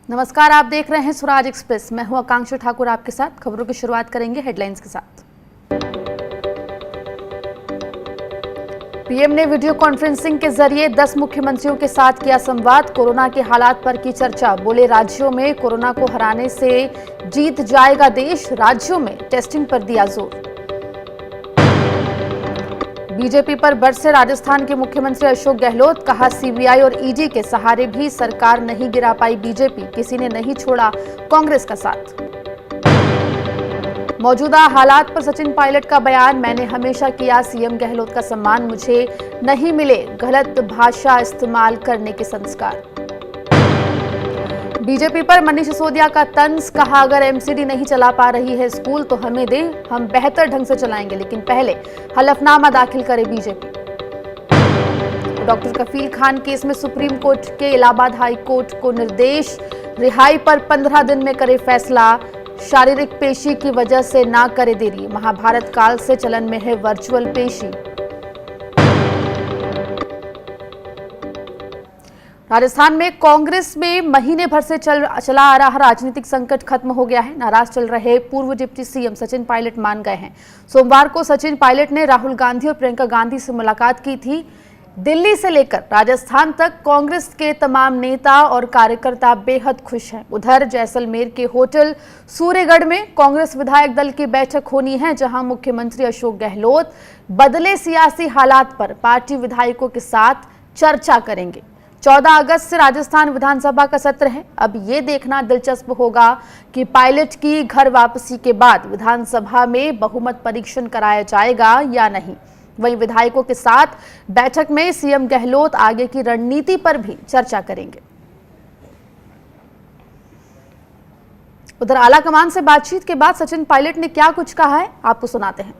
नमस्कार, आप देख रहे हैं स्वराज एक्सप्रेस। मैं हूं आकांक्षा ठाकुर आपके साथ। खबरों की शुरुआत करेंगे हेडलाइंस के साथ। पीएम ने वीडियो कॉन्फ्रेंसिंग के जरिए 10 मुख्यमंत्रियों के साथ किया संवाद। कोरोना के हालात पर की चर्चा। बोले, राज्यों में कोरोना को हराने से जीत जाएगा देश। राज्यों में टेस्टिंग पर दिया जोर। बीजेपी पर बरसे राजस्थान के मुख्यमंत्री अशोक गहलोत। कहा, सीबीआई और ईडी के सहारे भी सरकार नहीं गिरा पाई बीजेपी। किसी ने नहीं छोड़ा कांग्रेस का साथ। मौजूदा हालात पर सचिन पायलट का बयान। मैंने हमेशा किया सीएम गहलोत का सम्मान, मुझे नहीं मिले गलत भाषा इस्तेमाल करने के संस्कार। बीजेपी पर मनीष सिसोदिया का तंज। कहा, अगर एमसीडी नहीं चला पा रही है स्कूल तो हमें दें, हम बेहतर ढंग से चलाएंगे, लेकिन पहले हलफनामा दाखिल करे बीजेपी। डॉक्टर कफील खान केस में सुप्रीम कोर्ट के इलाहाबाद हाई कोर्ट को निर्देश। रिहाई पर 15 दिन में करे फैसला। शारीरिक पेशी की वजह से ना करे देरी। महाभारत काल से चलन में है वर्चुअल पेशी। राजस्थान में कांग्रेस में महीने भर से चला आ रहा राजनीतिक संकट खत्म हो गया है। नाराज चल रहे पूर्व डिप्टी सीएम सचिन पायलट मान गए हैं। सोमवार को सचिन पायलट ने राहुल गांधी और प्रियंका गांधी से मुलाकात की थी। दिल्ली से लेकर राजस्थान तक कांग्रेस के तमाम नेता और कार्यकर्ता बेहद खुश हैं। उधर जैसलमेर के होटल सूर्यगढ़ में कांग्रेस विधायक दल की बैठक होनी है, जहां मुख्यमंत्री अशोक गहलोत बदले सियासी हालात पर पार्टी विधायकों के साथ चर्चा करेंगे। 14 अगस्त से राजस्थान विधानसभा का सत्र है। अब ये देखना दिलचस्प होगा कि पायलट की घर वापसी के बाद विधानसभा में बहुमत परीक्षण कराया जाएगा या नहीं। वहीं विधायकों के साथ बैठक में सीएम गहलोत आगे की रणनीति पर भी चर्चा करेंगे। उधर आलाकमान से बातचीत के बाद सचिन पायलट ने क्या कुछ कहा है, आपको सुनाते हैं।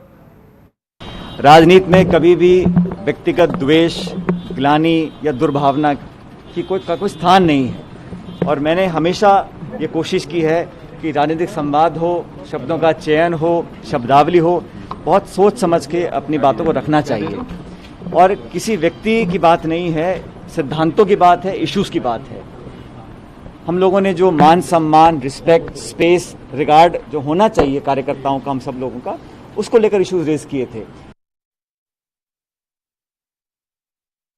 राजनीति में कभी भी व्यक्तिगत द्वेष, ग्लानि या दुर्भावना की कोई स्थान नहीं है और मैंने हमेशा ये कोशिश की है कि राजनीतिक संवाद हो, शब्दों का चयन हो, शब्दावली हो, बहुत सोच समझ के अपनी बातों को रखना चाहिए और किसी व्यक्ति की बात नहीं है, सिद्धांतों की बात है, इश्यूज की बात है। हम लोगों ने जो मान सम्मान, रिस्पेक्ट, स्पेस, रिगार्ड जो होना चाहिए कार्यकर्ताओं का, हम सब लोगों का, उसको लेकर इश्यूज रेज किए थे।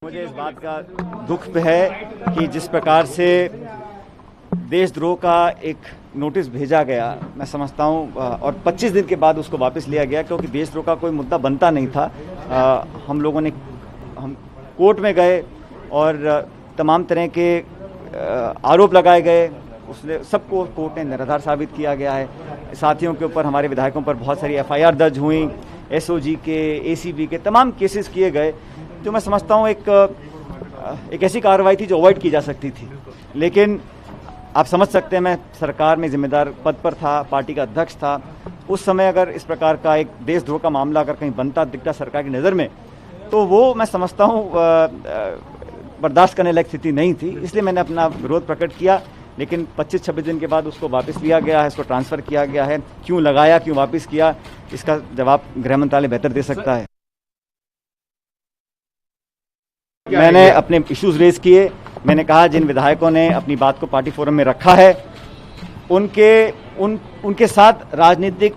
मुझे इस बात का दुख है कि जिस प्रकार से देशद्रोह का एक नोटिस भेजा गया, मैं समझता हूं, और 25 दिन के बाद उसको वापस लिया गया, क्योंकि देशद्रोह का कोई मुद्दा बनता नहीं था। हम कोर्ट में गए और तमाम तरह के आरोप लगाए गए, उसने सबको कोर्ट ने निराधार साबित किया गया है। साथियों के ऊपर, हमारे विधायकों पर बहुत सारी एफआईआर दर्ज हुई, एसओजी के, एसीबी के तमाम केसेस किए गए, जो मैं समझता हूँ एक ऐसी कार्रवाई थी जो अवॉइड की जा सकती थी। लेकिन आप समझ सकते हैं, मैं सरकार में जिम्मेदार पद पर था, पार्टी का अध्यक्ष था। उस समय अगर इस प्रकार का एक देशद्रोह का मामला अगर कहीं बनता दिखता सरकार की नज़र में, तो वो मैं समझता हूँ बर्दाश्त करने लायक स्थिति नहीं थी। इसलिए मैंने अपना विरोध प्रकट किया, लेकिन 25-26 दिन के बाद उसको वापस लिया गया है, इसको ट्रांसफ़र किया गया है। क्यों लगाया, क्यों वापस किया, इसका जवाब गृह मंत्रालय बेहतर दे सकता है। मैंने अपने इश्यूज रेज किए। मैंने कहा, जिन विधायकों ने अपनी बात को पार्टी फोरम में रखा है, उनके साथ राजनीतिक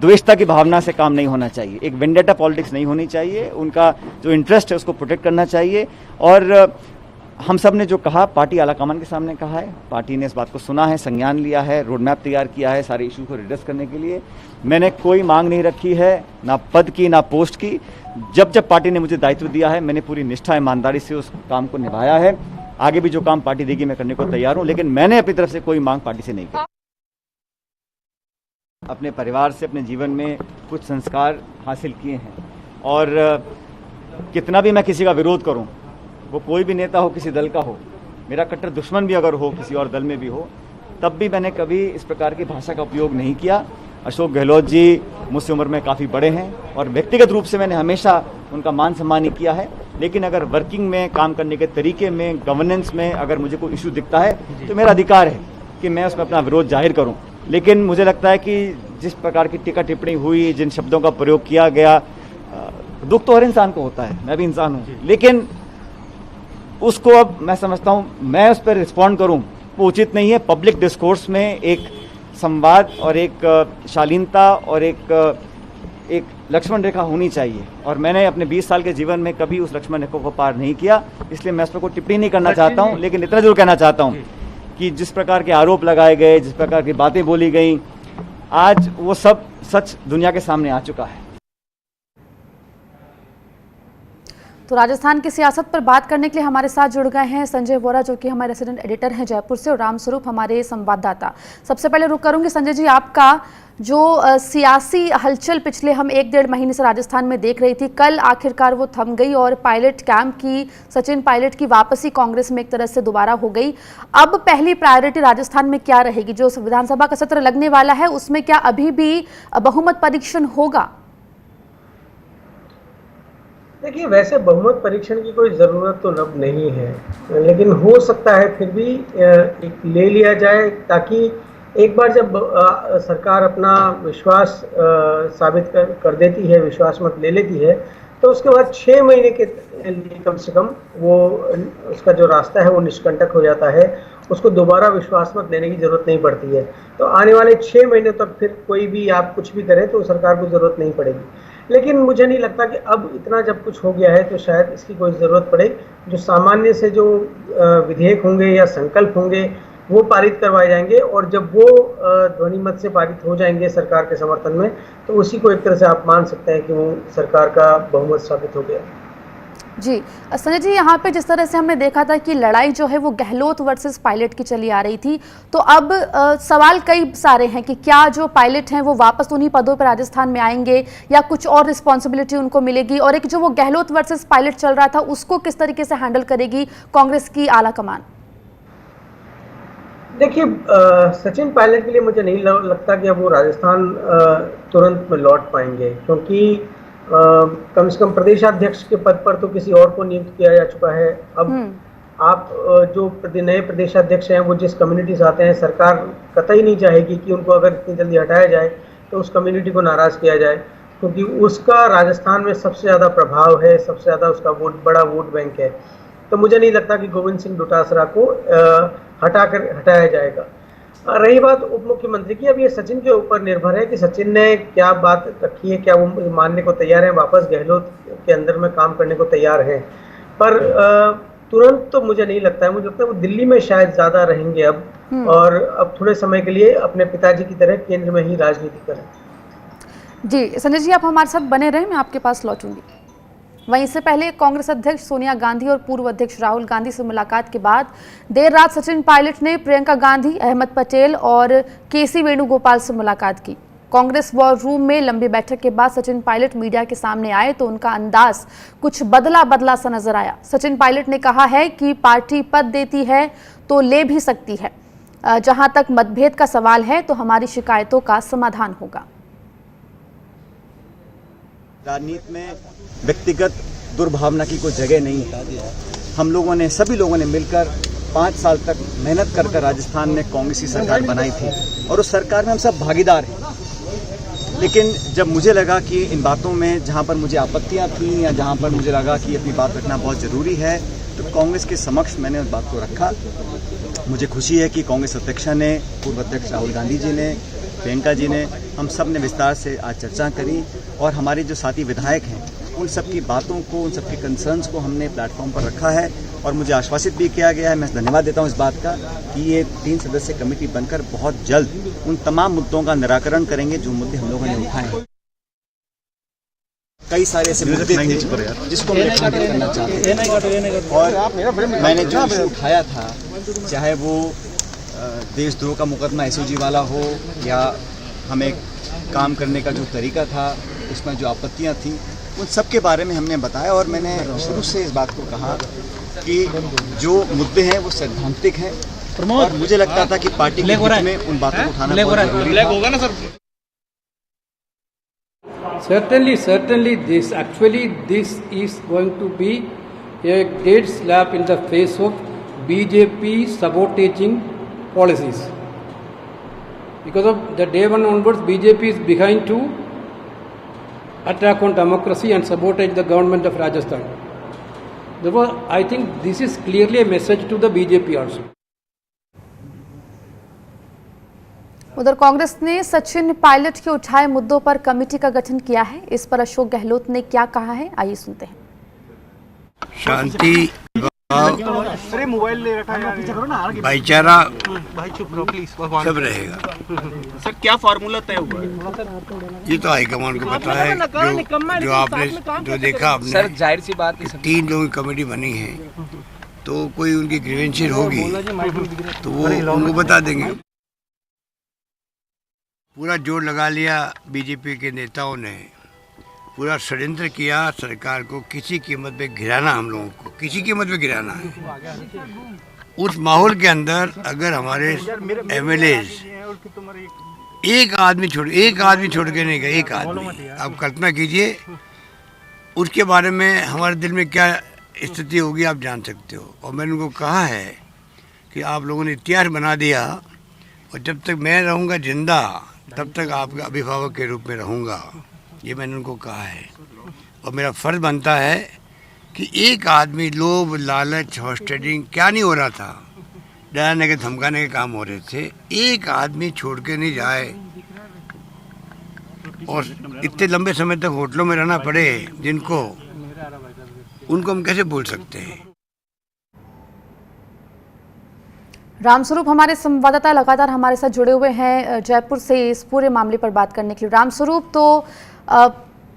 द्वेषता की भावना से काम नहीं होना चाहिए, एक वेंडेटा पॉलिटिक्स नहीं होनी चाहिए। उनका जो इंटरेस्ट है उसको प्रोटेक्ट करना चाहिए। और हम सब ने जो कहा, पार्टी आलाकमान के सामने कहा है, पार्टी ने इस बात को सुना है, संज्ञान लिया है, रोड मैप तैयार किया है सारे इशू को रिड्रेस करने के लिए। मैंने कोई मांग नहीं रखी है, ना पद की ना पोस्ट की। जब पार्टी ने मुझे दायित्व दिया है, मैंने पूरी निष्ठा, ईमानदारी से उस काम को निभाया है। आगे भी जो काम पार्टी देगी मैं करने को तैयार हूं, लेकिन मैंने अपनी तरफ से कोई मांग पार्टी से नहीं की। अपने परिवार से, अपने जीवन में कुछ संस्कार हासिल किए हैं और कितना भी मैं किसी का विरोध करूं, वो कोई भी नेता हो, किसी दल का हो, मेरा कट्टर दुश्मन भी अगर हो, किसी और दल में भी हो, तब भी मैंने कभी इस प्रकार की भाषा का उपयोग नहीं किया। अशोक गहलोत जी मुझसे उम्र में काफ़ी बड़े हैं और व्यक्तिगत रूप से मैंने हमेशा उनका मान सम्मान ही किया है। लेकिन अगर वर्किंग में, काम करने के तरीके में, गवर्नेंस में अगर मुझे कोई इशू दिखता है तो मेरा अधिकार है कि मैं उसमें अपना विरोध जाहिर करूं। लेकिन मुझे लगता है कि जिस प्रकार की टीका टिप्पणी हुई, जिन शब्दों का प्रयोग किया गया, दुख तो हर इंसान को होता है, मैं भी इंसान हूँ, लेकिन उसको अब मैं समझता हूँ मैं उस पर रिस्पॉन्ड करूँ वो उचित नहीं है। पब्लिक डिस्कोर्स में एक संवाद और एक शालीनता और एक लक्ष्मण रेखा होनी चाहिए, और मैंने अपने 20 साल के जीवन में कभी उस लक्ष्मण रेखा को पार नहीं किया, इसलिए मैं उस पर कोई टिप्पणी नहीं करना चाहता हूं। लेकिन इतना जरूर कहना चाहता हूं कि जिस प्रकार के आरोप लगाए गए, जिस प्रकार की बातें बोली गई, आज वो सब सच दुनिया के सामने आ चुका है। तो राजस्थान की सियासत पर बात करने के लिए हमारे साथ जुड़ गए हैं संजय वोरा, जो कि हमारे रेसिडेंट एडिटर हैं जयपुर से, और रामस्वरूप हमारे संवाददाता। सबसे पहले रुक करूंगी संजय जी, आपका जो सियासी हलचल पिछले हम 1-1.5 महीने से राजस्थान में देख रही थी, कल आखिरकार वो थम गई और पायलट कैंप की, सचिन पायलट की वापसी कांग्रेस में एक तरह से दोबारा हो गई। अब पहली प्रायोरिटी राजस्थान में क्या रहेगी? जो विधानसभा का सत्र लगने वाला है उसमें क्या अभी भी बहुमत परीक्षण होगा? देखिए, वैसे बहुमत परीक्षण की कोई ज़रूरत तो अब नहीं है, लेकिन हो सकता है फिर भी एक ले लिया जाए, ताकि एक बार जब सरकार अपना विश्वास साबित कर देती है, विश्वास मत ले लेती है, तो उसके बाद 6 महीने के लिए कम से कम वो उसका जो रास्ता है वो निष्कंटक हो जाता है, उसको दोबारा विश्वास मत लेने की ज़रूरत नहीं पड़ती है। तो आने वाले 6 महीने तक फिर कोई भी आप कुछ भी करें तो सरकार को ज़रूरत नहीं पड़ेगी। लेकिन मुझे नहीं लगता कि अब इतना जब कुछ हो गया है तो शायद इसकी कोई ज़रूरत पड़े। जो सामान्य से जो विधेयक होंगे या संकल्प होंगे वो पारित करवाए जाएंगे, और जब वो ध्वनिमत से पारित हो जाएंगे सरकार के समर्थन में, तो उसी को एक तरह से आप मान सकते हैं कि वो सरकार का बहुमत साबित हो गया। जी संजय जी, यहाँ पे जिस तरह से हमने देखा था कि लड़ाई जो है वो गहलोत वर्सेस पायलट की चली आ रही थी, तो अब सवाल कई सारे हैं कि क्या जो पायलट हैं वो वापस उन्हीं पदों पर राजस्थान में आएंगे या कुछ और रिस्पॉन्सिबिलिटी उनको मिलेगी, और एक जो वो गहलोत वर्सेस पायलट चल रहा था उसको किस तरीके से हैंडल करेगी कांग्रेस की आला कमान? देखिए, सचिन पायलट के लिए मुझे नहीं लगता कि अब वो राजस्थान तुरंत में लौट पाएंगे, क्योंकि कम से कम प्रदेशाध्यक्ष के पद पर तो किसी और को नियुक्त किया जा चुका है। अब आप जो नए प्रदेशाध्यक्ष हैं वो जिस कम्युनिटी से आते हैं, सरकार कतई नहीं चाहेगी कि उनको अगर इतनी जल्दी हटाया जाए तो उस कम्युनिटी को नाराज़ किया जाए, क्योंकि उसका राजस्थान में सबसे ज़्यादा प्रभाव है, सबसे ज़्यादा उसका बड़ा वोट बैंक है। तो मुझे नहीं लगता कि गोविंद सिंह डोटासरा को हटाया जाएगा। रही बात उप मुख्यमंत्री की, अब ये सचिन के ऊपर निर्भर है कि सचिन ने क्या बात रखी है, क्या वो मानने को तैयार है, वापस गहलोत के अंदर में काम करने को तैयार है। पर तुरंत तो मुझे नहीं लगता है, मुझे लगता है वो दिल्ली में शायद ज़्यादा रहेंगे अब, और अब थोड़े समय के लिए अपने पिताजी की तरह केंद्र में ही राजनीति करें। जी संजय जी, आप हमारे साथ बने रहें, मैं आपके पास लौटूंगी। वहीं इससे पहले कांग्रेस अध्यक्ष सोनिया गांधी और पूर्व अध्यक्ष राहुल गांधी से मुलाकात के बाद देर रात सचिन पायलट ने प्रियंका गांधी, अहमद पटेल और केसी वेणुगोपाल से मुलाकात की। कांग्रेस वॉर रूम में लंबी बैठक के बाद सचिन पायलट मीडिया के सामने आए तो उनका अंदाज कुछ बदला सा नजर आया। सचिन पायलट ने कहा है कि पार्टी पद देती है तो ले भी सकती है, जहां तक मतभेद का सवाल है तो हमारी शिकायतों का समाधान होगा। राजनीति में व्यक्तिगत दुर्भावना की कोई जगह नहीं है। हम लोगों ने, सभी लोगों ने मिलकर 5 साल तक मेहनत कर राजस्थान में कांग्रेस की सरकार बनाई थी, और उस सरकार में हम सब भागीदार हैं। लेकिन जब मुझे लगा कि इन बातों में जहां पर मुझे आपत्तियां थी या जहां पर मुझे लगा कि अपनी बात रखना बहुत ज़रूरी है, तो कांग्रेस के समक्ष मैंने उस बात को रखा। मुझे खुशी है कि कांग्रेस अध्यक्षा ने, पूर्व अध्यक्ष राहुल गांधी जी ने, प्रियंका जी ने, हम सब ने विस्तार से आज चर्चा करी, और हमारे जो साथी विधायक हैं उन सब की बातों को, उन सब के कंसर्न्स को हमने प्लेटफॉर्म पर रखा है, और मुझे आश्वासित भी किया गया है, मैं धन्यवाद देता हूं इस बात का, कि ये 3 सदस्यीय कमेटी बनकर बहुत जल्द उन तमाम मुद्दों का निराकरण करेंगे जो मुद्दे हम लोगों ने उठाए हैं। कई सारे ऐसे मुद्दे थे जिसको हम खंडित करना चाहते हैं, और मैंने जो इशू उठाया था, चाहे वो देशद्रोह का मुकदमा एसओजी वाला हो या हमें काम करने का जो तरीका था उसमें जो आपत्तियां थी, उन सब के बारे में हमने बताया। और मैंने शुरू से इस बात को कहा कि जो मुद्दे हैं वो सैद्धांतिक हैं, और मुझे लगता था कि पार्टी के हित में उन बातों को उठाना बहुत जरूरी था। Certainly, this is going to be a dead slap in the face of BJP sabotaging policies. Because of the day one onwards, BJP is behind to attack on democracy and sabotage the government of Rajasthan. Therefore, I think this is clearly a message to the BJP also. उधर कांग्रेस ने सचिन पायलट के उठाए मुद्दों पर committee का गठन किया है। इस पर अशोक गहलोत ने क्या कहा है, आइए सुनते हैं। शांति, भाईचारा सब रहेगा। सर क्या फार्मूला तय हुआ है? ये तो हाईकमान को पता है। जो आपने जो देखा आपने, सर जाहिर सी बात है, 3 लोगों की कमेटी बनी है, तो कोई उनकी ग्रीवेंसेस होगी तो वो उनको बता देंगे। पूरा जोर लगा लिया बीजेपी के नेताओं ने, पूरा षड्यंत्र किया सरकार को किसी कीमत पे गिराना, हम लोगों को किसी कीमत पे गिराना है। उस माहौल के अंदर अगर हमारे एमएलएज एक आदमी छोड़ के नहीं गए, एक आदमी, आप कल्पना कीजिए उसके बारे में हमारे दिल में क्या स्थिति होगी, आप जान सकते हो। और मैंने उनको कहा है कि आप लोगों ने इतिहास बना दिया और जब तक मैं रहूँगा जिंदा तब तक आपके अभिभावक के रूप में रहूँगा, ये मैंने उनको कहा है। और मेरा फर्ज बनता है कि एक आदमी लोभ, लालच, हॉस्टेडिंग क्या नहीं हो रहा था, डराने के धमकाने के काम हो रहे थे, एक आदमी छोड़ के नहीं जाए और इतने लंबे समय तक होटलों में रहना पड़े जिनको, उनको हम कैसे बोल सकते हैं। रामस्वरूप हमारे संवाददाता लगातार हमारे साथ जुड़े हुए हैं जयपुर से इस पूरे मामले पर बात करने के लिए। रामस्वरूप, तो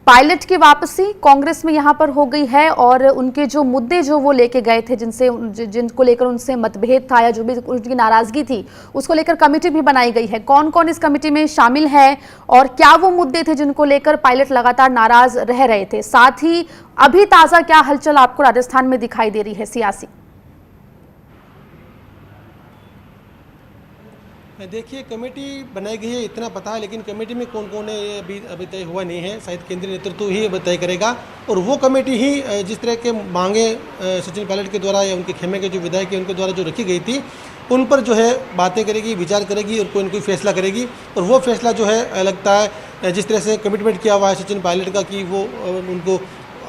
पायलट की वापसी कांग्रेस में यहाँ पर हो गई है और उनके जो मुद्दे जो वो लेके गए थे, जिनको लेकर उनसे मतभेद था या जो भी उनकी नाराजगी थी, उसको लेकर कमेटी भी बनाई गई है। कौन कौन इस कमेटी में शामिल है और क्या वो मुद्दे थे जिनको लेकर पायलट लगातार नाराज रह रहे थे? साथ ही अभी ताज़ा क्या हलचल आपको राजस्थान में दिखाई दे रही है सियासी? देखिए, कमेटी बनाई गई है इतना पता है, लेकिन कमेटी में कौन कौन है ये अभी तय हुआ नहीं है। शायद केंद्रीय नेतृत्व ही तय करेगा और वो कमेटी ही जिस तरह के मांगे सचिन पायलट के द्वारा या उनके खेमे के जो विधायक हैं उनके द्वारा जो रखी गई थी, उन पर जो है बातें करेगी, विचार करेगी और कोई न कोई फैसला करेगी। और वो फैसला जो है लगता है जिस तरह से कमिटमेंट किया हुआ है सचिन पायलट का कि वो उनको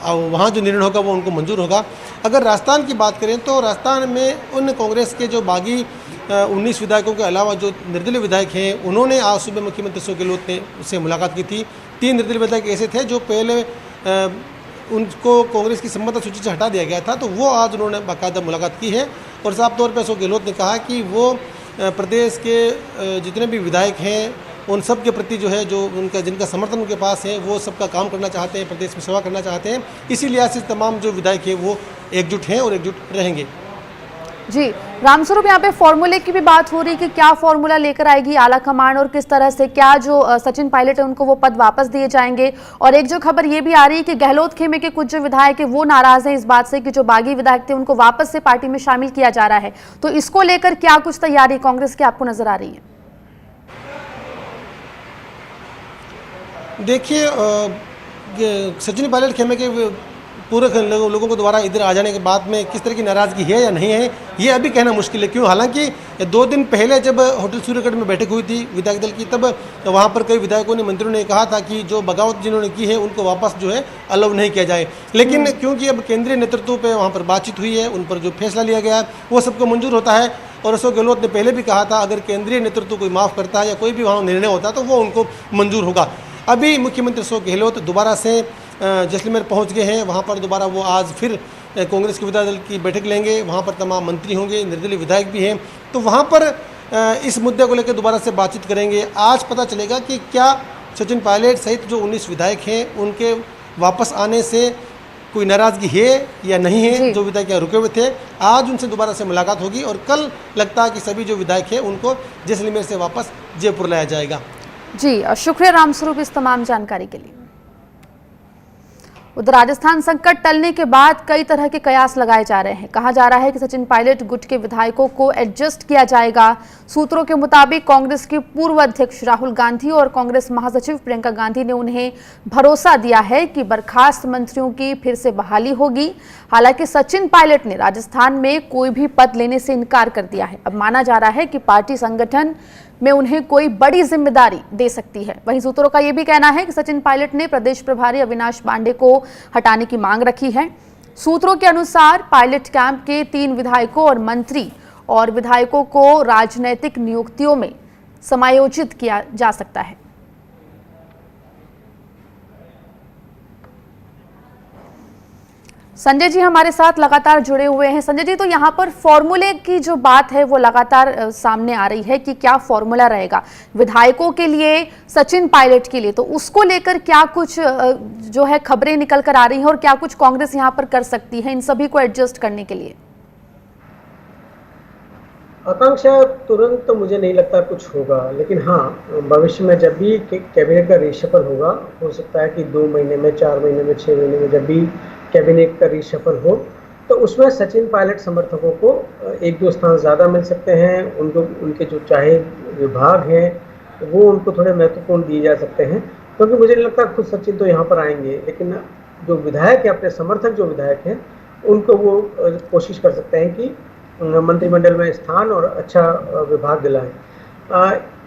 वहाँ जो निर्णय होगा वो उनको मंजूर होगा। अगर राजस्थान की बात करें तो राजस्थान में उन कांग्रेस के जो बागी 19 विधायकों के अलावा जो निर्दलीय विधायक हैं, उन्होंने आज सुबह मुख्यमंत्री अशोक गहलोत ने उससे मुलाकात की थी। 3 निर्दलीय विधायक ऐसे थे जो पहले उनको कांग्रेस की संबंधित सूची से हटा दिया गया था, तो वो आज उन्होंने बाकायदा मुलाकात की है। और साफ तौर पर अशोक गहलोत ने कहा कि वो प्रदेश के जितने भी विधायक हैं उन सब के प्रति जो है, जो उनका जिनका समर्थन उनके पास है, वो सबका काम करना चाहते हैं, प्रदेश में सेवा करना चाहते हैं। इसी लिहाज से तमाम जो विधायक हैं वो एकजुट हैं और एकजुट रहेंगे। जी रामस्वरूप, यहाँ पे फॉर्मूले की भी बात हो रही कि क्या फॉर्मूला लेकर आएगी आला कमान और किस तरह से, क्या जो सचिन पायलट है उनको वो पद वापस दिए जाएंगे? और एक जो खबर ये भी आ रही है कि गहलोत खेमे के कुछ जो विधायक है वो नाराज हैं इस बात से कि जो बागी विधायक थे उनको वापस से पार्टी में शामिल किया जा रहा है। तो इसको लेकर क्या कुछ तैयारी कांग्रेस की आपको नजर आ रही है? देखिए, सचिन पायलट खेमे के पूरे लोगों को दोबारा इधर आ जाने के बाद में किस तरह की नाराज़गी है या नहीं है, ये अभी कहना मुश्किल है। क्यों? हालांकि 2 दिन पहले जब होटल सूर्यगढ़ में बैठक हुई थी विधायक दल की, तब वहाँ पर कई विधायकों ने, मंत्रियों ने कहा था कि जो बगावत जिन्होंने की है उनको वापस जो है अलाउ नहीं किया जाए। लेकिन क्योंकि अब केंद्रीय नेतृत्व पर वहाँ पर बातचीत हुई है, उन पर जो फैसला लिया गया वो सबको मंजूर होता है। और अशोक गहलोत ने पहले भी कहा था अगर केंद्रीय नेतृत्व कोई माफ़ करता है या कोई भी वहाँ निर्णय होता है तो वो उनको मंजूर होगा। अभी मुख्यमंत्री अशोक गहलोत दोबारा से जैसलमेर पहुंच गए हैं। वहां पर दोबारा वो आज फिर कांग्रेस के विधायक दल की बैठक लेंगे। वहां पर तमाम मंत्री होंगे, निर्दलीय विधायक भी हैं, तो वहां पर इस मुद्दे को लेकर दोबारा से बातचीत करेंगे। आज पता चलेगा कि क्या सचिन पायलट सहित जो 19 विधायक हैं उनके वापस आने से कोई नाराज़गी है या नहीं है। जो विधायक यहाँ रुके हुए थे, आज उनसे दोबारा से मुलाकात होगी और कल लगता है कि सभी जो विधायक हैं उनको जैसलमेर से वापस जयपुर लाया जाएगा। जी शुक्रिया रामस्वरूप इस तमाम जानकारी के लिए। उधर राजस्थान संकट टलने के बाद कई तरह के कयास लगाए जा रहे हैं। कहा जा रहा है कि सचिन पायलट गुट के विधायकों को एडजस्ट किया जाएगा। सूत्रों के मुताबिक कांग्रेस के पूर्व अध्यक्ष राहुल गांधी और कांग्रेस महासचिव प्रियंका गांधी ने उन्हें भरोसा दिया है कि बर्खास्त मंत्रियों की फिर से बहाली होगी। हालांकि सचिन पायलट ने राजस्थान में कोई भी पद लेने से इनकार कर दिया है। अब माना जा रहा है कि पार्टी संगठन में उन्हें कोई बड़ी जिम्मेदारी दे सकती है। वहीं सूत्रों का यह भी कहना है कि सचिन पायलट ने प्रदेश प्रभारी अविनाश पांडे को हटाने की मांग रखी है। सूत्रों के अनुसार पायलट कैंप के 3 विधायकों और मंत्री और विधायकों को राजनैतिक नियुक्तियों में समायोजित किया जा सकता है। संजय जी हमारे साथ लगातार जुड़े हुए हैं। संजय जी, तो यहाँ पर फॉर्मूले की जो बात है वो लगातार सामने आ रही है कि क्या फॉर्मूला रहेगा विधायकों के लिए, सचिन पायलट के लिए, तो उसको लेकर क्या कुछ जो है खबरें निकल कर आ रही हैं और क्या कुछ कांग्रेस यहाँ पर कर सकती है इन सभी को एडजस्ट करने के लिए? आकांक्षा, तुरंत तो मुझे नहीं लगता कुछ होगा, लेकिन हाँ, भविष्य में जब भी कैबिनेट का रिशफल होगा, हो सकता है कि 2 महीने में, 4 महीने में, 6 महीने में जब भी कैबिनेट का रिशफल हो, तो उसमें सचिन पायलट समर्थकों को 1-2 स्थान ज़्यादा मिल सकते हैं। उनके जो चाहे विभाग हैं वो उनको थोड़े महत्वपूर्ण दिए जा सकते हैं, क्योंकि मुझे नहीं लगता खुद सचिन तो यहाँ पर आएंगे, लेकिन जो विधायक हैं, अपने समर्थक जो विधायक हैं, उनको वो कोशिश कर सकते हैं कि मंत्रिमंडल में स्थान और अच्छा विभाग दिलाएं।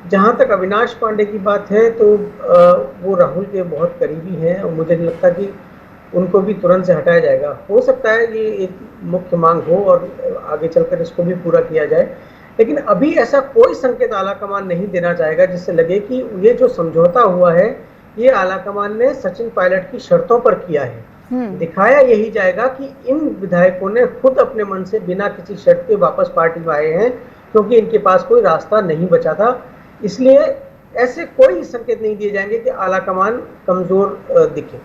जहाँ तक अविनाश पांडे की बात है, तो वो राहुल के बहुत करीबी हैं और मुझे नहीं लगता कि उनको भी तुरंत से हटाया जाएगा। हो सकता है ये एक मुख्य मांग हो और आगे चलकर इसको भी पूरा किया जाए, लेकिन अभी ऐसा कोई संकेत आलाकमान नहीं देना चाहेगा जिससे लगे कि ये जो समझौता हुआ है ये आलाकमान ने सचिन पायलट की शर्तों पर किया है। दिखाया यही जाएगा कि इन विधायकों ने खुद अपने मन से बिना किसी शर्त के वापस पार्टी में आए हैं, क्योंकि इनके पास कोई रास्ता नहीं बचा था। इसलिए ऐसे कोई संकेत नहीं दिए जाएंगे कि आलाकमान कमजोर दिखे।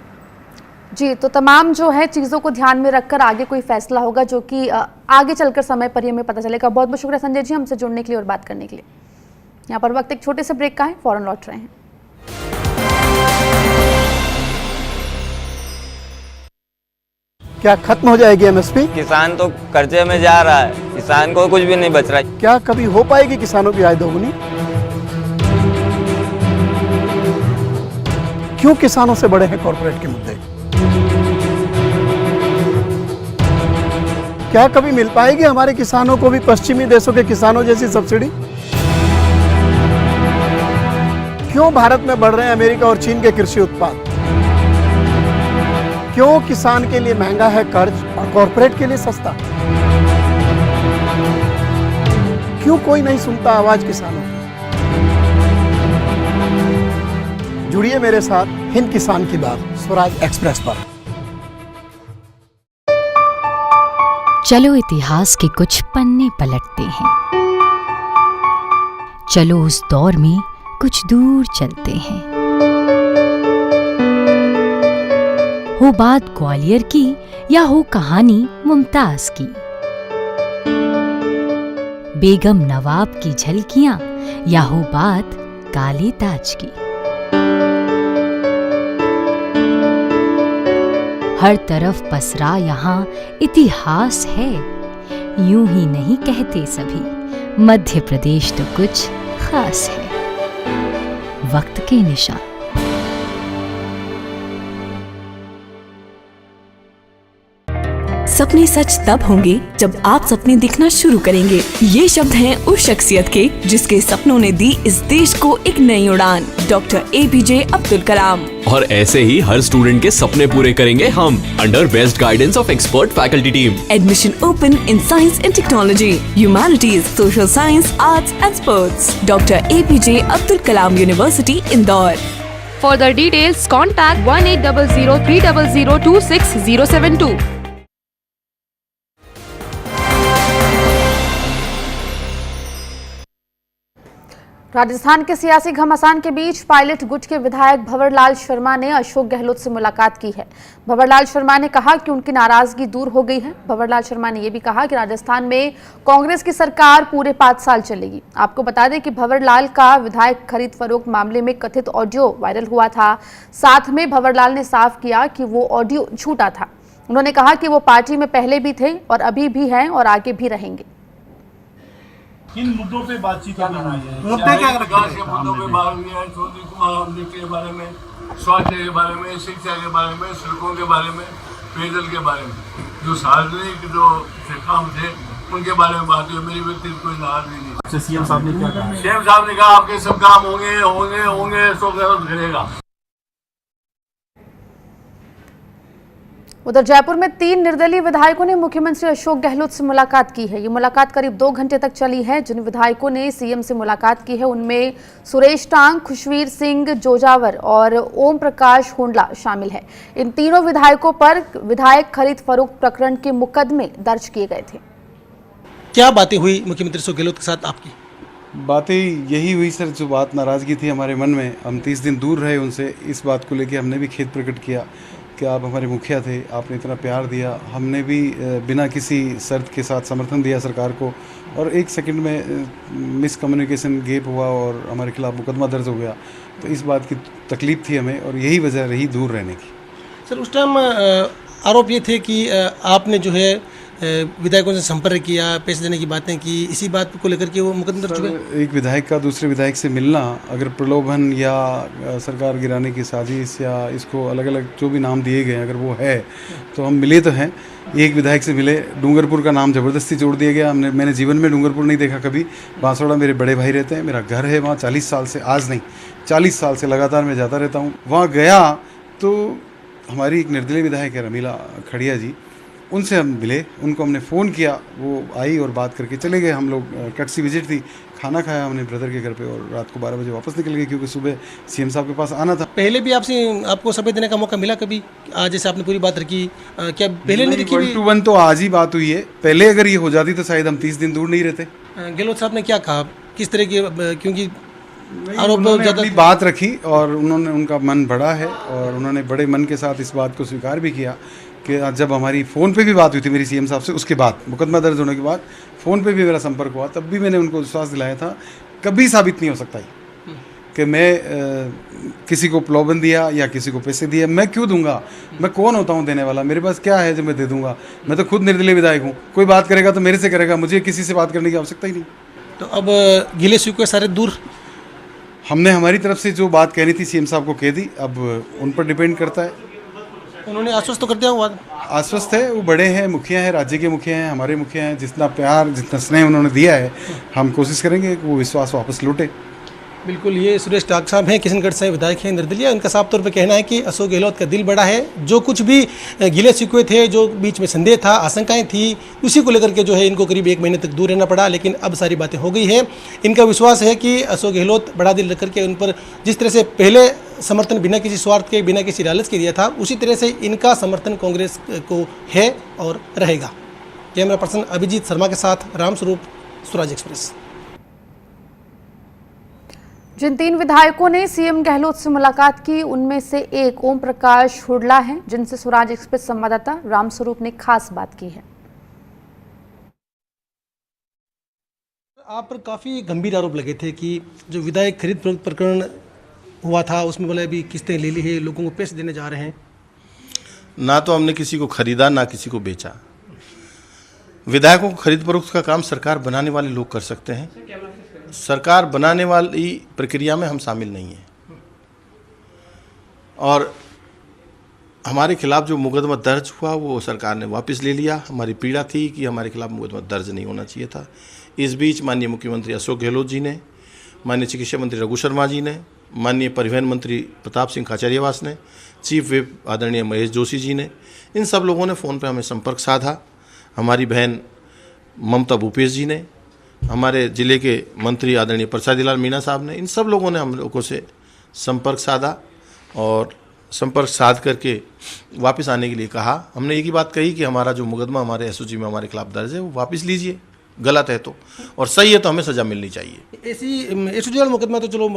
जी, तो तमाम जो है चीज़ों को ध्यान में रखकर आगे कोई फैसला होगा जो कि आगे चलकर समय पर ही हमें पता चलेगा। बहुत बहुत शुक्रिया संजय जी हमसे जुड़ने के लिए और बात करने के लिए। यहाँ पर वक्त एक छोटे से ब्रेक का है, फौरन लौट रहे हैं। क्या खत्म हो जाएगी एमएसपी? किसान तो कर्जे में जा रहा है, किसान को कुछ भी नहीं बच रहा है। क्या कभी हो पाएगी किसानों की आय दोगुनी? क्यों किसानों से बड़े हैं कॉर्पोरेट के मुद्दे? क्या कभी मिल पाएगी हमारे किसानों को भी पश्चिमी देशों के किसानों जैसी सब्सिडी? क्यों भारत में बढ़ रहे हैं अमेरिका और चीन के कृषि उत्पाद? क्यों किसान के लिए महंगा है कर्ज और कॉर्पोरेट के लिए सस्ता? क्यों कोई नहीं सुनता आवाज किसानों की? जुड़िए मेरे साथ हिंद किसान की बात स्वराज एक्सप्रेस पर। चलो इतिहास के कुछ पन्ने पलटते हैं, चलो उस दौर में कुछ दूर चलते हैं। हो बात ग्वालियर की या हो कहानी मुमताज की, बेगम नवाब की झलकियां या हो बात काले ताज की, हर तरफ पसरा यहाँ इतिहास है। यूं ही नहीं कहते सभी, मध्य प्रदेश तो कुछ खास है। वक्त के निशान। सपने सच तब होंगे जब आप सपने दिखना शुरू करेंगे। ये शब्द हैं उस शख्सियत के जिसके सपनों ने दी इस देश को एक नई उड़ान, डॉक्टर APJ अब्दुल कलाम। और ऐसे ही हर स्टूडेंट के सपने पूरे करेंगे हम, under best guidance of expert faculty team. Admission open in science and technology, humanities, social science, arts and sports. Doctor APJ Abdul Kalam university, Indore. For the details, contact 1800-300-26072. Rajasthan के सियासी घमासान के बीच पायलट गुट के विधायक भंवरलाल शर्मा ने अशोक गहलोत से मुलाकात की है। भंवरलाल शर्मा ने कहा कि उनकी नाराजगी दूर हो गई है। भंवरलाल शर्मा ने यह भी कहा कि राजस्थान में कांग्रेस की सरकार पूरे 5 साल चलेगी। आपको बता दें कि भंवरलाल का विधायक खरीद फरोख्त मामले में कथित ऑडियो वायरल हुआ था। साथ में भंवरलाल ने साफ किया कि वो ऑडियो झूठा था। उन्होंने कहा कि वो पार्टी में पहले भी थे और अभी भी हैं और आगे भी रहेंगे। किन मुद्दों पे बातचीत हुई है? मुद्दे क्या विकास के मुद्दों पे बात हुई है, चौधरी कुमार के बारे में, स्वास्थ्य के बारे में, शिक्षा के बारे में, सड़कों के बारे में, पेयजल के बारे में, जो सार्वजनिक जो काम थे उनके बारे में बात हुई। मेरी व्यक्तिगत कोई नाराजगी नहीं। अच्छा, सीएम साहब ने क्या कहा? सीएम साहब ने कहा आपके सब काम होंगे होंगे होंगे, अशोक गहलोत करेगा। उधर जयपुर में 3 निर्दलीय विधायकों ने मुख्यमंत्री अशोक गहलोत से मुलाकात की है। ये मुलाकात करीब 2 घंटे तक चली है। जिन विधायकों ने सीएम से मुलाकात की है उनमें सुरेश टांग, खुशवीर सिंह जोजावर और ओम प्रकाश होंडला शामिल है। इन तीनों विधायकों पर विधायक खरीद फरोख्त प्रकरण के मुकदमे दर्ज किए गए थे। क्या बातें हुई मुख्यमंत्री अशोक गहलोत के साथ आपकी? बातें यही हुई सर, जो बात नाराज़गी थी हमारे मन में, हम 30 दिन दूर रहे उनसे। इस बात को लेकर हमने भी खेद प्रकट किया कि आप हमारे मुखिया थे, आपने इतना प्यार दिया। हमने भी बिना किसी शर्त के साथ समर्थन दिया सरकार को, और 1 सेकंड में मिसकम्युनिकेशन गैप हुआ और हमारे खिलाफ मुकदमा दर्ज हो गया। तो इस बात की तकलीफ़ थी हमें, और यही वजह रही दूर रहने की। सर, उस टाइम आरोप ये थे कि आपने जो है विधायकों से संपर्क किया, पैसे देने की बातें की, इसी बात को लेकर के वो मुकदमा दर्ज हुए। एक विधायक का दूसरे विधायक से मिलना, अगर प्रलोभन या सरकार गिराने की साजिश या इसको अलग अलग जो भी नाम दिए गए अगर वो है, तो हम मिले तो हैं। एक विधायक से मिले, डूंगरपुर का नाम ज़बरदस्ती जोड़ दिया गया। मैंने जीवन में डूंगरपुर नहीं देखा कभी। बांसवाड़ा मेरे बड़े भाई रहते हैं, मेरा घर है वहाँ 40 साल से, आज नहीं 40 साल से लगातार मैं जाता रहता हूँ। वहाँ गया तो हमारी एक निर्दलीय विधायक है रमीला खड़िया जी, उनसे हम मिले, उनको हमने फ़ोन किया, वो आई और बात करके चले गए। हम लोग टैक्सी विजिट थी, खाना खाया हमने ब्रदर के घर पे, और रात को 12 बजे वापस निकल गए क्योंकि सुबह सीएम साहब के पास आना था। पहले भी आपको समय देने का मौका मिला कभी? आज जैसे आपने पूरी बात रखी, क्या पहले नहीं रखी? 1 to 1 तो आज ही बात हुई है। पहले अगर ये हो जाती तो शायद हम 30 दिन दूर नहीं रहते। गहलोत साहब ने क्या कहा, किस तरह की, क्योंकि आरोप ज़्यादा बात रखी और उन्होंने, उनका मन बड़ा है और उन्होंने बड़े मन के साथ इस बात को स्वीकार भी किया कि जब हमारी फ़ोन पे भी बात हुई थी मेरी सीएम साहब से, उसके बाद मुकदमा दर्ज होने के बाद फ़ोन पे भी मेरा संपर्क हुआ, तब भी मैंने उनको विश्वास दिलाया था कभी साबित नहीं हो सकता कि मैं किसी को प्रलोभन दिया या किसी को पैसे दिए। मैं क्यों दूंगा? मैं कौन होता हूँ देने वाला? मेरे पास क्या है जो मैं दे दूंगा? मैं तो खुद निर्दलीय विधायक हूँ। कोई बात करेगा तो मेरे से करेगा, मुझे किसी से बात करने की आवश्यकता ही नहीं। तो अब गिले शिकवे सारे दूर? हमने हमारी तरफ से जो बात कहनी थी सीएम साहब को कह दी, अब उन पर डिपेंड करता है। उन्होंने आश्वस्त तो कर दिया हुआ? आश्वस्त है, वो बड़े हैं, मुखिया हैं, राज्य के मुखिया हैं, हमारे मुखिया हैं। जितना प्यार, जितना स्नेह उन्होंने दिया है, हम कोशिश करेंगे कि वो विश्वास वापस लौटे। बिल्कुल, ये सुरेश टांग साहब हैं, किशनगढ़ से विधायक हैं निर्दलीय। उनका साफ तौर पे कहना है कि अशोक गहलोत का दिल बड़ा है। जो कुछ भी गिले शिकवे थे, जो बीच में संदेह था, आशंकाएं थी, उसी को लेकर के जो है इनको करीब 1 महीने तक दूर रहना पड़ा, लेकिन अब सारी बातें हो गई है। इनका विश्वास है कि अशोक गहलोत बड़ा दिल रख करके उन पर जिस तरह से पहले समर्थन बिना किसी स्वार्थ के, बिना किसी लालच के दिया था, उसी तरह से इनका समर्थन कांग्रेस को है और रहेगा। कैमरा पर्सन अभिजीत शर्मा के साथ रामस्वरूप, स्वराज एक्सप्रेस। जिन 3 विधायकों ने सीएम गहलोत से मुलाकात की उनमें से एक ओम प्रकाश हुडला है, जिनसे स्वराज एक्सप्रेस संवाददाता रामस्वरूप ने खास बात की है। आप पर काफ़ी गंभीर आरोप लगे थे कि जो विधायक खरीद फरोख्त प्रकरण हुआ था उसमें बोले अभी किस्तें ले ली है, लोगों को पैसे देने जा रहे हैं। ना तो हमने किसी को खरीदा ना किसी को बेचा। विधायकों को खरीद फरोख्त का काम सरकार बनाने वाले लोग कर सकते हैं। सरकार बनाने वाली प्रक्रिया में हम शामिल नहीं हैं, और हमारे खिलाफ जो मुकदमा दर्ज हुआ वो सरकार ने वापस ले लिया। हमारी पीड़ा थी कि हमारे खिलाफ मुकदमा दर्ज नहीं होना चाहिए था। इस बीच माननीय मुख्यमंत्री अशोक गहलोत जी ने, माननीय चिकित्सा मंत्री रघु शर्मा जी ने, माननीय परिवहन मंत्री प्रताप सिंह खाचरियावास ने, चीफ विप आदरणीय महेश जोशी जी ने, इन सब लोगों ने फ़ोन पर हमें संपर्क साधा। हमारी बहन ममता भूपेश जी ने, हमारे ज़िले के मंत्री आदरणीय प्रसादी लाल मीणा साहब ने, इन सब लोगों ने हम लोगों से संपर्क साधा और संपर्क साध करके वापस आने के लिए कहा। हमने एक ही बात कही कि हमारा जो मुकदमा हमारे एसओजी में हमारे खिलाफ दर्ज है वो वापस लीजिए, गलत है तो, और सही है तो हमें सज़ा मिलनी चाहिए। एसओजी वाला मुकदमा तो चलो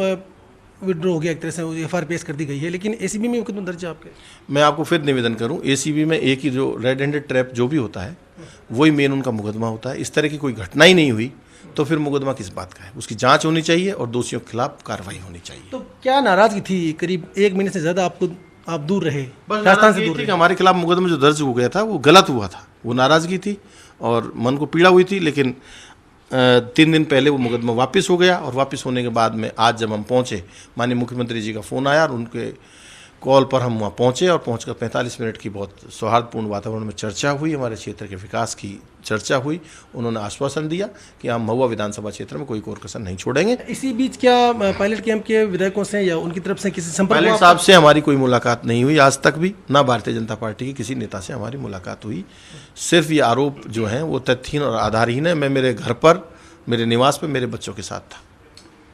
विड्रॉ हो गया, एक तरह से एफआईआर पेश कर दी गई है, लेकिन एसीबी में मुकदमा दर्ज है आपके? मैं आपको फिर निवेदन करूं, एसीबी में एक ही जो रेड हैंडेड ट्रैप जो भी होता है वही मेन उनका मुकदमा होता है। इस तरह की कोई घटना ही नहीं हुई तो फिर मुकदमा किस बात का है? उसकी जांच होनी चाहिए और दोषियों के खिलाफ कार्रवाई होनी चाहिए। तो क्या नाराजगी थी? करीब 1 महीने से ज़्यादा आप दूर रहे, राजस्थान से दूर रहे। हमारे खिलाफ मुकदमा जो दर्ज हो गया था वो गलत हुआ था, वो नाराज़गी थी और मन को पीड़ा हुई थी, लेकिन 3 दिन पहले वो मुकदमा वापस हो गया, और वापस होने के बाद में आज जब हम पहुंचे, माननीय मुख्यमंत्री जी का फ़ोन आया और उनके कॉल पर हम वहाँ पहुँचे और पहुँचकर 45 मिनट की बहुत सौहार्दपूर्ण वातावरण में चर्चा हुई, हमारे क्षेत्र के विकास की चर्चा हुई। उन्होंने आश्वासन दिया कि हम महुआ विधानसभा क्षेत्र में कोई कोर कसर नहीं छोड़ेंगे। इसी बीच क्या पायलट कैंप के विधायकों से या उनकी तरफ से किसी संपर्क पायलट साहब से हमारी कोई मुलाकात नहीं हुई आज तक भी, ना भारतीय जनता पार्टी के किसी नेता से हमारी मुलाकात हुई। सिर्फ ये आरोप जो हैं वो तथ्यहीन और आधारहीन है। मैं मेरे घर पर, मेरे निवास पर मेरे बच्चों के साथ था।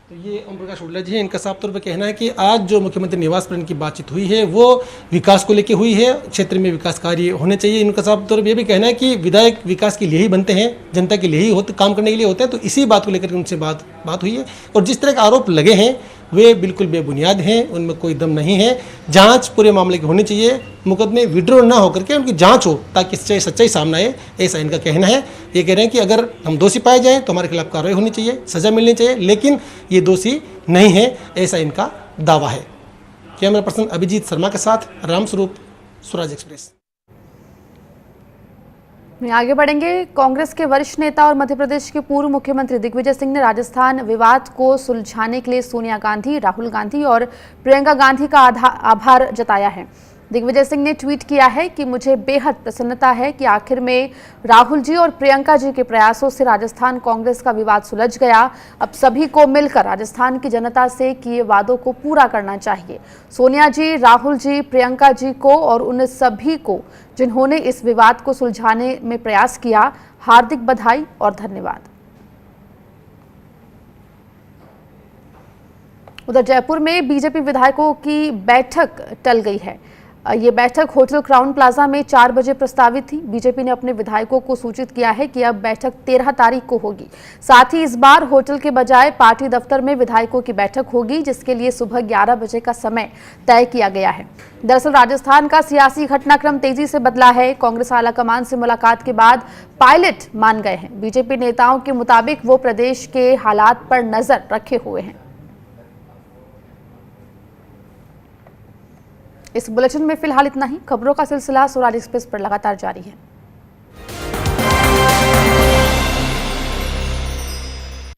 तो ये ओम प्रकाश उल्ला जी है, इनका साफ तौर पर कहना है कि आज जो मुख्यमंत्री निवास पर इनकी बातचीत हुई है वो विकास को लेकर हुई है, क्षेत्र में विकास कार्य होने चाहिए। इनका साफ तौर पर यह भी कहना है कि विधायक विकास के लिए ही बनते हैं, जनता के लिए ही होते, काम करने के लिए होते हैं। तो इसी बात को लेकर उनसे बात हुई है और जिस तरह के आरोप लगे हैं वे बिल्कुल बेबुनियाद हैं, उनमें कोई दम नहीं है। जांच पूरे मामले की होनी चाहिए, मुकदमे विड्रॉ ना होकर के उनकी जांच हो ताकि सच्चाई सामने आए, ऐसा इनका कहना है। ये कह रहे हैं कि अगर हम दोषी पाए जाएं तो हमारे खिलाफ कार्रवाई होनी चाहिए, सजा मिलनी चाहिए, लेकिन ये दोषी नहीं है, ऐसा इनका दावा है। कैमरा पर्सन अभिजीत शर्मा के साथ रामस्वरूप, स्वराज एक्सप्रेस। में आगे बढ़ेंगे। कांग्रेस के वरिष्ठ नेता और मध्य प्रदेश के पूर्व मुख्यमंत्री दिग्विजय सिंह ने राजस्थान विवाद को सुलझाने के लिए सोनिया गांधी, राहुल गांधी और प्रियंका गांधी का आभार जताया है। दिग्विजय सिंह ने ट्वीट किया है कि मुझे बेहद प्रसन्नता है कि आखिर में राहुल जी और प्रियंका जी के प्रयासों से राजस्थान कांग्रेस का विवाद सुलझ गया। अब सभी को मिलकर राजस्थान की जनता से किए वादों को पूरा करना चाहिए। सोनिया जी, राहुल जी, प्रियंका जी को और उन सभी को जिन्होंने इस विवाद को सुलझाने में प्रयास किया, हार्दिक बधाई और धन्यवाद। उधर जयपुर में बीजेपी विधायकों की बैठक टल गई है। ये बैठक होटल क्राउन प्लाजा में 4 बजे प्रस्तावित थी। बीजेपी ने अपने विधायकों को सूचित किया है कि अब बैठक 13 तारीख को होगी। साथ ही इस बार होटल के बजाय पार्टी दफ्तर में विधायकों की बैठक होगी, जिसके लिए सुबह 11 बजे का समय तय किया गया है। दरअसल राजस्थान का सियासी घटनाक्रम तेजी से बदला है। कांग्रेस आलाकमान से मुलाकात के बाद पायलट मान गए हैं। बीजेपी नेताओं के मुताबिक वो प्रदेश के हालात पर नजर रखे हुए हैं। इस बुलेटिन में फिलहाल इतना ही। खबरों का सिलसिला स्वराज एक्सप्रेस पर लगातार जारी है।